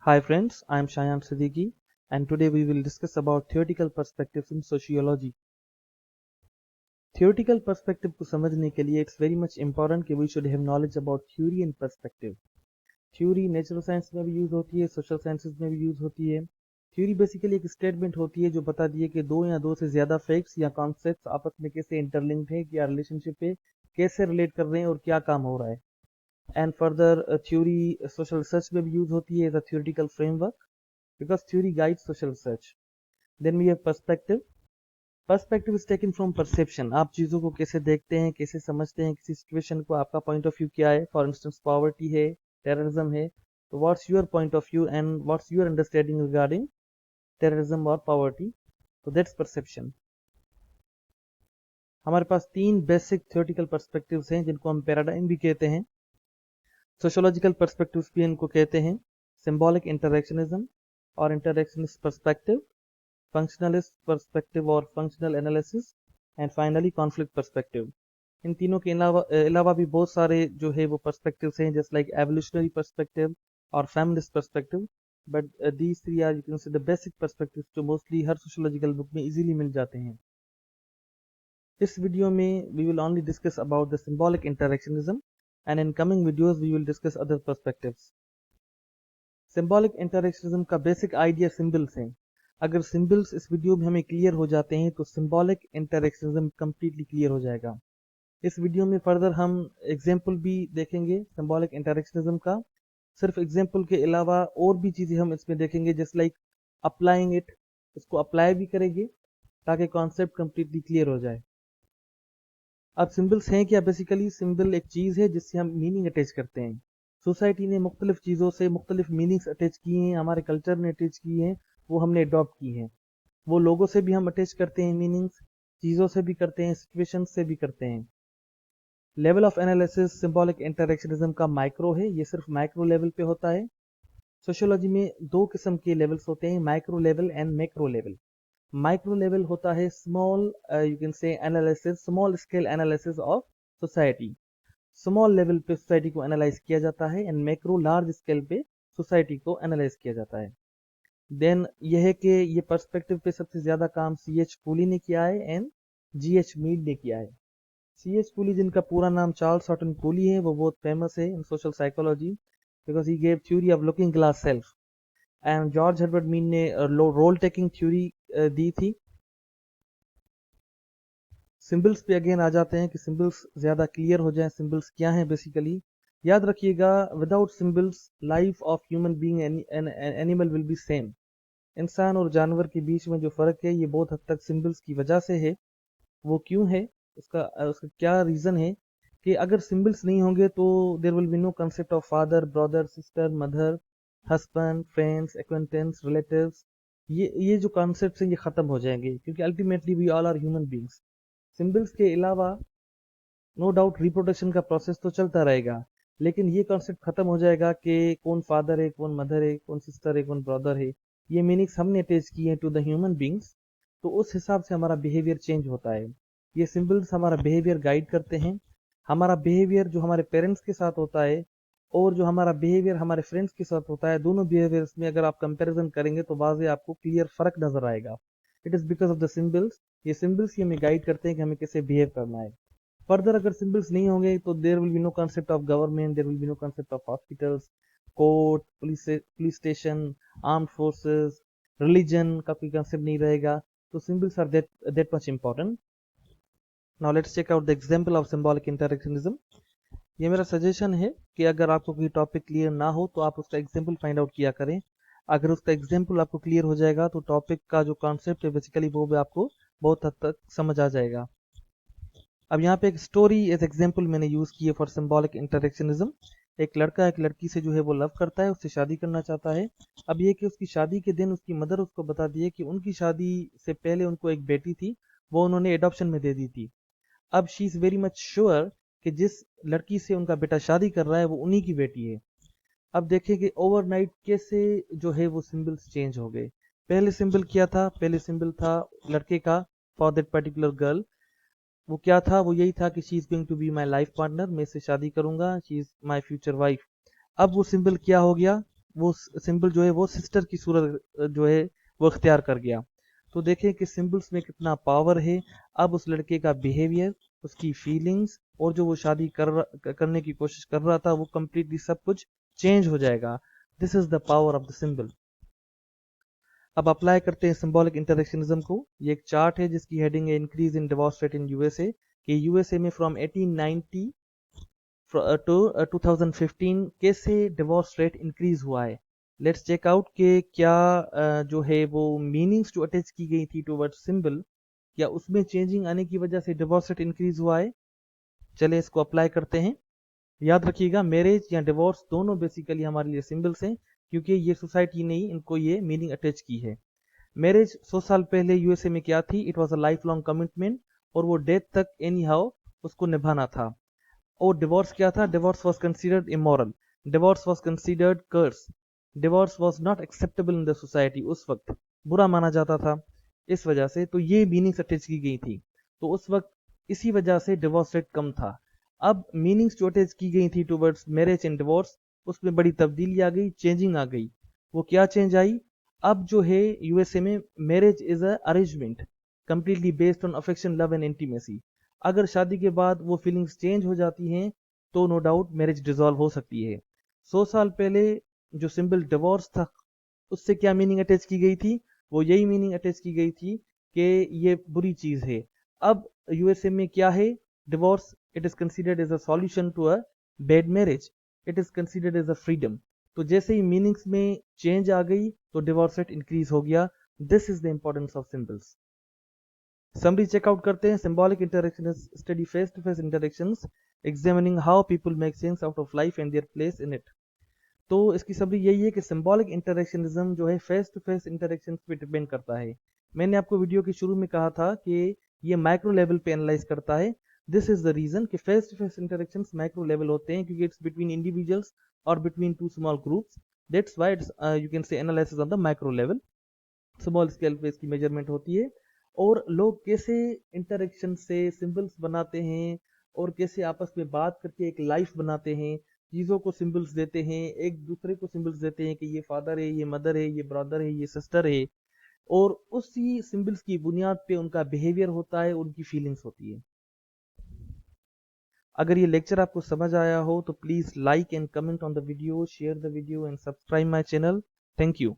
Hi friends, I am Shayan Siddiqui and today we will discuss about theoretical perspectives in sociology. Theoretical perspective को समझने के लिए it's very much important कि we should have knowledge about theory and perspective. Theory natural science में भी use होती है, social sciences में भी यूज होती है. Theory basically एक स्टेटमेंट होती है जो बताती है कि दो या दो से ज्यादा फैक्ट्स या कॉन्सेप्ट्स आपस में कैसे इंटरलिंक्ड है, क्या रिलेशनशिप है, कैसे रिलेट कर रहे हैं और क्या काम हो रहा है. And further theory social research में भी यूज होती है as a theoretical framework because theory guides social research. Then we have perspective. Perspective is taken from perception. आप चीज़ों को कैसे देखते हैं, कैसे समझते हैं, किसी सिचुएशन को आपका पॉइंट ऑफ व्यू क्या है. फॉर इंस्टेंस पॉवर्टी है, टेररिज्म है, तो what's your point of view and what's your understanding regarding terrorism और पॉवर्टी. तो दैट्स परसेप्शन. हमारे पास तीन बेसिक थ्योरेटिकल पर्सपेक्टिव्स हैं जिनको हम पैराडाइम भी कहते हैं. सोशियोलॉजिकल पर्सपेक्टिव्स भी इनको कहते हैं. सिंबॉलिक इंटरेक्शनिज्म और इंटरेक्शनिस्ट पर्सपेक्टिव, फंक्शनलिस्ट पर्सपेक्टिव और functional analysis, and finally conflict perspective. इन तीनों के अलावा भी बहुत सारे जो है वो पर्सपेक्टिव्स हैं जस्ट लाइक एवोल्यूशनरी पर्सपेक्टिव और feminist perspective. But these three are you can say the basic perspectives जो मोस्टली हर सोशियोलॉजिकल बुक में इजीली मिल जाते हैं. इस वीडियो में we will only discuss about the symbolic interactionism and in coming videos we will discuss other perspectives. Symbolic interactionism का basic idea symbols हैं. अगर सिंबल्स इस वीडियो में हमें क्लियर हो जाते हैं तो सिंबॉलिक इंटरेक्शनिज्म कंप्लीटली क्लियर हो जाएगा. इस वीडियो में फर्दर हम एग्जांपल भी देखेंगे सिंबॉलिक इंटरेक्शनिज्म का. सिर्फ एग्जांपल के अलावा और भी चीज़ें हम इसमें देखेंगे जस्ट लाइक अप्लाइंग इट. इसको अप्लाई भी करेंगे ताकि कॉन्सेप्ट कंप्लीटली क्लियर हो जाए. अब सिंबल्स हैं क्या? बेसिकली सिंबल एक चीज़ है जिससे हम मीनिंग अटैच करते हैं. सोसाइटी ने मुख्तलिफ चीज़ों से मुख्तलिफ मीनिंग्स अटैच किए हैं, हमारे कल्चर ने अटैच किए हैं, वो हमने अडॉप्ट की हैं. वो लोगों से भी हम अटैच करते हैं मीनिंग्स, चीज़ों से भी करते हैं, सिचुएशन से भी करते हैं. Level of analysis symbolic interactionism का माइक्रो है, ये सिर्फ माइक्रो लेवल पे होता है. सोशियोलॉजी में दो किस्म के लेवल्स होते हैं, micro level and macro level. Micro level होता है small you can say analysis, small scale analysis of society. Small level पे सोसाइटी को एनालाइज किया जाता है एंड मैक्रो लार्ज स्केल पे सोसाइटी को एनालाइज किया जाता है. देन यह है कि ये पर्सपेक्टिव पे सबसे ज़्यादा काम C.H. कूली ने किया है एंड G.H. मीड ने किया है. C.H. कूली जिनका पूरा नाम चार्ल्स हॉटन कूली है, वो बहुत फेमस है in social psychology because he gave theory of looking glass self. And George Herbert Mead ने रोल टेकिंग थ्योरी दी थी. सिंबल्स पे अगेन आ जाते हैं कि सिंबल्स ज़्यादा क्लियर हो जाएं. सिंबल्स क्या हैं बेसिकली? याद रखिएगा, without symbols life of human being animal will be same. इंसान और जानवर के बीच में जो फ़र्क है ये बहुत हद तक सिंबल्स की वजह से है. वो क्यों है, उसका क्या रीज़न है कि अगर सिंबल्स नहीं होंगे तो there will be no concept of father, brother, sister, mother, husband, friends, acquaintance, relatives. ये जो कॉन्सेप्ट्स हैं ये ख़त्म हो जाएंगे क्योंकि ultimately we all are human beings. Symbols के अलावा नो डाउट रिप्रोडक्शन का प्रोसेस तो चलता रहेगा, लेकिन ये कॉन्सेप्ट खत्म हो जाएगा कि कौन फादर है, कौन मदर है, कौन सिस्टर है, कौन ब्रदर है. ये मीनिंग्स हमने अटैच किए हैं टू द ह्यूमन बींग्स, तो उस हिसाब से हमारा बिहेवियर चेंज होता है. ये सिंबल्स हमारा बिहेवियर गाइड करते हैं. हमारा बिहेवियर जो हमारे पेरेंट्स के साथ होता है और जो हमारा बिहेवियर हमारे फ्रेंड्स के साथ होता है, दोनों बिहेवियर्स में अगर आप कंपैरिजन करेंगे तो वाज़े आपको क्लियर फ़र्क नज़र आएगा. It is because of the symbols. ये सिंबल्स ही हमें गाइड करते हैं कि हमें कैसे बिहेव करना है. फर्दर अगर सिंबल्स नहीं होंगे तो there will be no concept of government, there will be no concept of hospitals, court, police station, armed forces, religion का कोई कंसेप्ट नहीं रहेगा. तो symbols are that much important. Now let's check out the example of symbolic interactionism. ये मेरा suggestion है कि अगर आपको कोई टॉपिक क्लियर ना हो तो आप उसका एग्जांपल फाइंड आउट किया करें. अगर उसका एग्जांपल आपको क्लियर हो जाएगा तो टॉपिक का जो कॉन्सेप्ट है बेसिकली वो भी आपको बहुत हद तक समझ आ जाएगा. अब यहाँ पे एक स्टोरी एज एग्जांपल मैंने यूज़ की है फॉर सिंबॉलिक इंटरेक्शनिज्म. एक लड़का एक लड़की से जो है वो लव करता है, उससे शादी करना चाहता है. अब ये कि उसकी शादी के दिन उसकी मदर उसको बता दी है कि उनकी शादी से पहले उनको एक बेटी थी, वो उन्होंने एडॉप्शन में दे दी थी. अब she is very much sure कि जिस लड़की से उनका बेटा शादी कर रहा है वो उन्हीं की बेटी है. अब देखें कि ओवरनाइट कैसे जो है वो सिंबल्स चेंज हो गए. पहले सिंबल क्या था? पहले सिंबल था लड़के का फॉर दैट पर्टिकुलर गर्ल. वो क्या था? वो यही था कि she is going to be my life partner, मैं इससे शादी करूंगा, she is my future wife. अब वो सिंबल क्या हो गया? वो सिंबल जो है वो सिस्टर की सूरत जो है वो इख्तियार कर गया। तो देखें कि सिंबल्स में कितना पावर है। अब उस लड़के का बिहेवियर, उसकी फीलिंग्स और जो वो शादी करने की कोशिश कर रहा था वो कंप्लीटली सब कुछ चेंज हो जाएगा। This is the power of the symbol. अब अप्लाई करते हैं सिंबॉलिक इंटरेक्शनिज्म को। ये एक चार्ट है जिसकी हेडिंग है increase in divorce rate in USA, कि यूएसए में फ्रॉम 1890 टू 2015 कैसे डिवोर्स रेट इंक्रीज हुआ है। लेट्स चेक आउट कि क्या जो है वो मीनिंग्स जो अटैच की गई थी टूवर्ड सिंबल, क्या उसमें चेंजिंग आने की वजह से डिवोर्स रेट इंक्रीज हुआ है। चले इसको अप्लाई करते हैं। याद रखिएगा मैरिज या डिवोर्स दोनों बेसिकली हमारे लिए सिंबल्स हैं, क्योंकि ये सोसाइटी ने इनको ये मीनिंग अटैच की है। मैरिज 100 साल पहले यूएसए में क्या थी, it was a life long commitment, और वो डेथ तक एनी हाउ उसको निभाना था। और डिवोर्स क्या था, divorce was considered immoral, divorce was considered curse, divorce was not acceptable in the society, उस वक्त बुरा माना जाता था। इस वजह से तो ये मीनिंग्स अटैच की गई थी, तो उस वक्त इसी वजह से डिवोर्स रेट कम था। अब मीनिंग्स जो अटैच की गई थी टूवर्ड्स मैरिज एंड डिवोर्स, उसमें बड़ी तब्दीली आ गई, चेंजिंग आ गई। वो क्या चेंज आई, अब जो है यूएसए में marriage is a arrangement completely based on affection, love and intimacy. अगर शादी के बाद वो फीलिंग्स चेंज हो जाती हैं तो नो डाउट मैरिज डिसॉल्व हो सकती है। 100 साल पहले जो सिंबल डिवोर्स था उससे क्या मीनिंग अटैच की गई थी, वो यही मीनिंग अटैच की गई थी कि ये बुरी चीज है। अब यूएसए में क्या है, divorce it is considered as a solution to a bad marriage, it is considered as a freedom. तो जैसे ही मीनिंग्स में चेंज आ गई तो डिवोर्स रेट इंक्रीज हो गया। This is the importance of symbols. Summary check out करते हैं। Symbolic interaction study face to face interactions examining how people make sense out of life and their place in it. तो इसकी summary यही है कि symbolic interactionism जो है face to face interaction पे डिपेंड करता है। मैंने आपको वीडियो के शुरू में कहा था कि ये माइक्रो लेवल पे एनालाइज करता है। दिस इज द रीजन कि face to face interactions micro level होते हैं, क्योंकि इट्स बिटवीन इंडिविजुअल्स और between two small groups. That's why it's you can say analysis on the micro level. Small scale पे इसकी measurement होती है। और लोग कैसे इंटरेक्शन से सिंबल्स बनाते हैं और कैसे आपस में बात करके एक लाइफ बनाते हैं, चीज़ों को सिंबल्स देते हैं, एक दूसरे को सिंबल्स देते हैं कि ये फादर है, ये मदर है, ये ब्रदर है, ये सिस्टर है। और उसी सिंबल्स की बुनियाद पे उनका बिहेवियर होता है, उनकी फीलिंग्स होती है। अगर ये लेक्चर आपको समझ आया हो तो please like and comment on the video, share the video and subscribe my channel. Thank you.